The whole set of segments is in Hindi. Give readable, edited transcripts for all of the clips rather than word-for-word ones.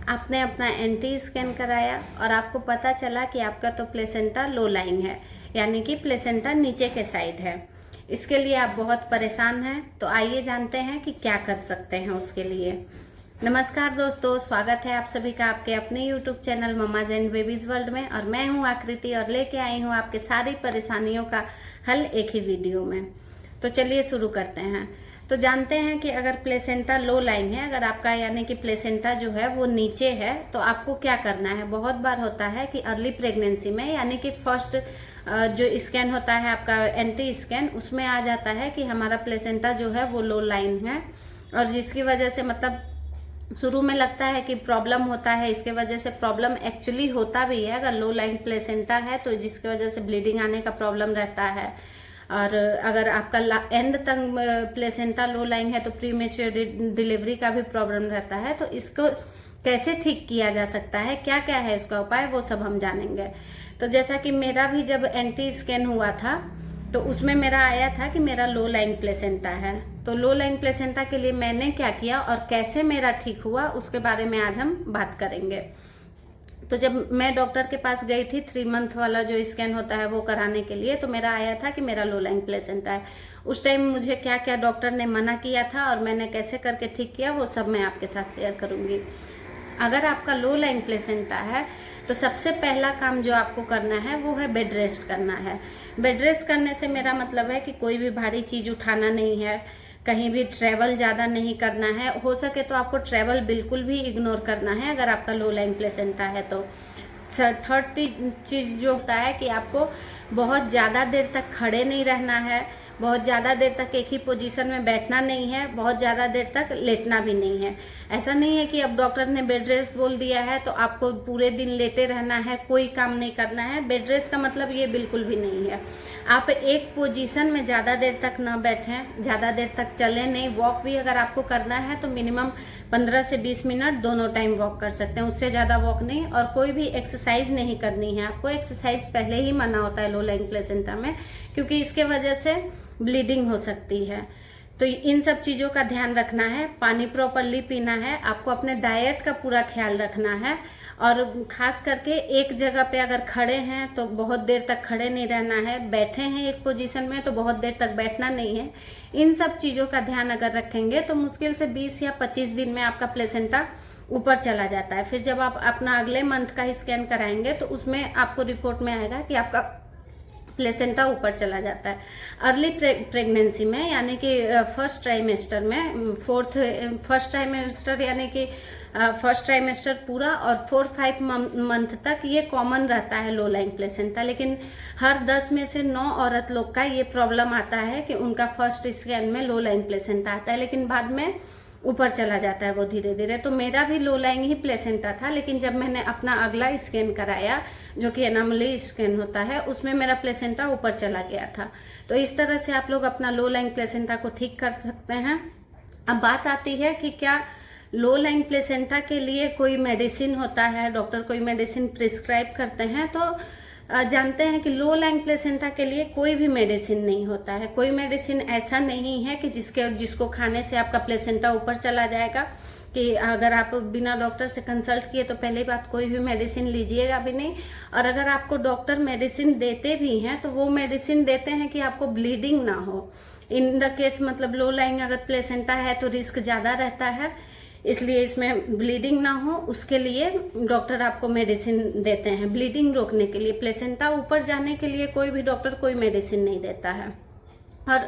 आपने अपना एनटी स्कैन कराया और आपको पता चला कि आपका तो प्लेसेंटा लो लाइंग है, यानी कि प्लेसेंटा नीचे के साइड है। इसके लिए आप बहुत परेशान हैं, तो आइए जानते हैं कि क्या कर सकते हैं उसके लिए। नमस्कार दोस्तों, स्वागत है आप सभी का आपके अपने YouTube channel mamma's and babies world में। और मैं हूं आकृति और लेके आई हूं आपके सारी परेशानियों का हल एक ही वीडियो में। तो चलिए शुरू करते हैं। तो जानते हैं कि अगर प्लेसेंटा लो लाइंग है, अगर आपका यानी कि प्लेसेंटा जो है वो नीचे है, तो आपको क्या करना है। बहुत बार होता है कि अर्ली प्रेगनेंसी में यानी कि फर्स्ट जो स्कैन होता है आपका एंटी स्कैन, उसमें आ जाता है कि हमारा प्लेसेंटा जो है वो लो लाइन है, और जिसकी वजह से मतलब शुरू में लगता है कि प्रॉब्लम होता है। इसके वजह से प्रॉब्लम एक्चुअली होता भी है। अगर लो लाइन प्लेसेंटा है तो जिसकी वजह से ब्लीडिंग आने का प्रॉब्लम रहता है। और अगर आपका एंड तक प्लेसेंटा लो लाइन है तो प्रीमेच्योर डिलीवरी का भी प्रॉब्लम रहता है। तो इसको कैसे ठीक किया जा सकता है, क्या क्या है इसका उपाय, वो सब हम जानेंगे। तो जैसा कि मेरा भी जब एंटी स्कैन हुआ था तो उसमें मेरा आया था कि मेरा लो लाइन प्लेसेंटा है। तो लो लाइन प्लेसेंटा के लिए मैंने क्या किया और कैसे मेरा ठीक हुआ, उसके बारे में आज हम बात करेंगे। तो जब मैं डॉक्टर के पास गई थी 3 मंथ वाला जो स्कैन होता है वो कराने के लिए, तो मेरा आया था कि मेरा लो लाइन प्लेसेंटा है। उस टाइम मुझे क्या क्या डॉक्टर ने मना किया था और मैंने कैसे करके ठीक किया, वो सब मैं आपके साथ शेयर करूंगी। अगर आपका लो लाइन प्लेसेंटा है तो सबसे पहला काम जो आपको करना है वो है बेड रेस्ट करना है। बेड रेस्ट करने से मेरा मतलब है कि कोई भी भारी चीज उठाना नहीं है, कहीं भी ट्रैवल ज़्यादा नहीं करना है। हो सके तो आपको ट्रैवल बिल्कुल भी इग्नोर करना है अगर आपका लो लाइन प्लेसेंटा है तो। थर्ड चीज़ जो होता है कि आपको बहुत ज़्यादा देर तक खड़े नहीं रहना है, बहुत ज़्यादा देर तक एक ही पोजीशन में बैठना नहीं है, बहुत ज़्यादा देर तक लेटना भी नहीं है। ऐसा नहीं है कि अब डॉक्टर ने बेड रेस्ट बोल दिया है तो आपको पूरे दिन लेटे रहना है, कोई काम नहीं करना है। बेड रेस्ट का मतलब ये बिल्कुल भी नहीं है। आप एक पोजीशन में ज़्यादा देर तक ना बैठें, ज़्यादा देर तक चलें नहीं। वॉक भी अगर आपको करना है तो मिनिमम 15 से 20 मिनट दोनों टाइम वॉक कर सकते हैं, उससे ज़्यादा वॉक नहीं। और कोई भी एक्सरसाइज नहीं करनी है आपको। एक्सरसाइज पहले ही मना होता है लो लाइन प्लेसेंटा में, क्योंकि इसके वजह से ब्लीडिंग हो सकती है। तो इन सब चीज़ों का ध्यान रखना है। पानी प्रॉपरली पीना है, आपको अपने डाइट का पूरा ख्याल रखना है। और खास करके एक जगह पे अगर खड़े हैं तो बहुत देर तक खड़े नहीं रहना है, बैठे हैं एक पोजीशन में तो बहुत देर तक बैठना नहीं है। इन सब चीज़ों का ध्यान अगर रखेंगे तो मुश्किल से 20 या 25 दिन में आपका प्लेसेंटा ऊपर चला जाता है। फिर जब आप अपना अगले मंथ का स्कैन कराएंगे तो उसमें आपको रिपोर्ट में आएगा कि आपका प्लेसेंटा ऊपर चला जाता है। अर्ली प्रेगनेंसी में यानी कि फर्स्ट ट्राइमेस्टर में, फर्स्ट ट्राइमेस्टर यानी कि फर्स्ट ट्राइमेस्टर पूरा और 4-5 मंथ तक ये कॉमन रहता है लो लाइन प्लेसेंटा। लेकिन हर 10 में से 9 औरत लोग का ये प्रॉब्लम आता है कि उनका फर्स्ट स्कैन में लो लाइन प्लेसेंटा आता है, लेकिन बाद में ऊपर चला जाता है वो धीरे धीरे। तो मेरा भी लो लाइन ही प्लेसेंटा था, लेकिन जब मैंने अपना अगला स्कैन कराया जो कि एनामली स्कैन होता है, उसमें मेरा प्लेसेंटा ऊपर चला गया था। तो इस तरह से आप लोग अपना लो लाइन प्लेसेंटा को ठीक कर सकते हैं। अब बात आती है कि क्या लो लाइन प्लेसेंटा के लिए कोई मेडिसिन होता है, डॉक्टर कोई मेडिसिन प्रिस्क्राइब करते हैं। तो जानते हैं कि लो लाइन प्लेसेंटा के लिए कोई भी मेडिसिन नहीं होता है। कोई मेडिसिन ऐसा नहीं है कि जिसको खाने से आपका प्लेसेंटा ऊपर चला जाएगा। कि अगर आप बिना डॉक्टर से कंसल्ट किए तो पहली बात कोई भी मेडिसिन लीजिएगा भी नहीं। और अगर आपको डॉक्टर मेडिसिन देते भी हैं तो वो मेडिसिन देते हैं कि आपको ब्लीडिंग ना हो। इन द केस मतलब लो लाइन अगर प्लेसेंटा है तो रिस्क ज़्यादा रहता है, इसलिए इसमें ब्लीडिंग ना हो उसके लिए डॉक्टर आपको मेडिसिन देते हैं ब्लीडिंग रोकने के लिए। प्लेसेंटा ऊपर जाने के लिए कोई भी डॉक्टर कोई मेडिसिन नहीं देता है। और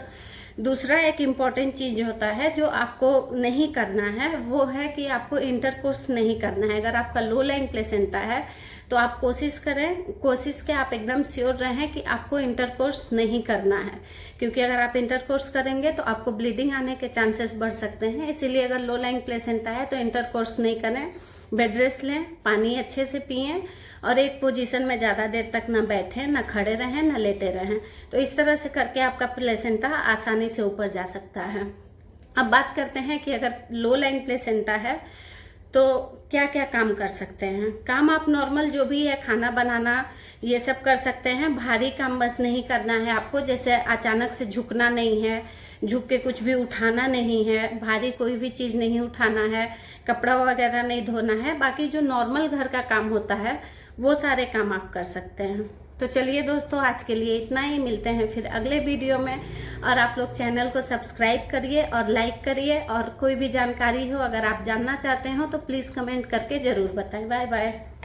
दूसरा एक इम्पॉर्टेंट चीज होता है जो आपको नहीं करना है, वो है कि आपको इंटरकोर्स नहीं करना है। अगर आपका लो लाइन प्लेसेंटा है तो आप कोशिश के आप एकदम श्योर रहें कि आपको इंटरकोर्स नहीं करना है, क्योंकि अगर आप इंटरकोर्स करेंगे तो आपको ब्लीडिंग आने के चांसेस बढ़ सकते हैं। इसीलिए अगर लो लाइन प्लेसेंटा है तो इंटरकोर्स नहीं करें, बेड रेस्ट लें, पानी अच्छे से पिएं और एक पोजीशन में ज़्यादा देर तक ना बैठें, ना खड़े रहें, ना लेटे रहें। तो इस तरह से करके आपका प्लेसेंटा आसानी से ऊपर जा सकता है। अब बात करते हैं कि अगर लो लाइन प्लेसेंटा है तो क्या क्या काम कर सकते हैं। काम आप नॉर्मल जो भी है खाना बनाना ये सब कर सकते हैं। भारी काम बस नहीं करना है आपको, जैसे अचानक से झुकना नहीं है, झुक के कुछ भी उठाना नहीं है, भारी कोई भी चीज़ नहीं उठाना है, कपड़ा वगैरह नहीं धोना है, बाकी जो नॉर्मल घर का काम होता है वो सारे काम आप कर सकते हैं। तो चलिए दोस्तों, आज के लिए इतना ही, मिलते हैं फिर अगले वीडियो में। और आप लोग चैनल को सब्सक्राइब करिए और लाइक करिए, और कोई भी जानकारी हो अगर आप जानना चाहते हो तो प्लीज़ कमेंट करके ज़रूर बताएं। Bye bye.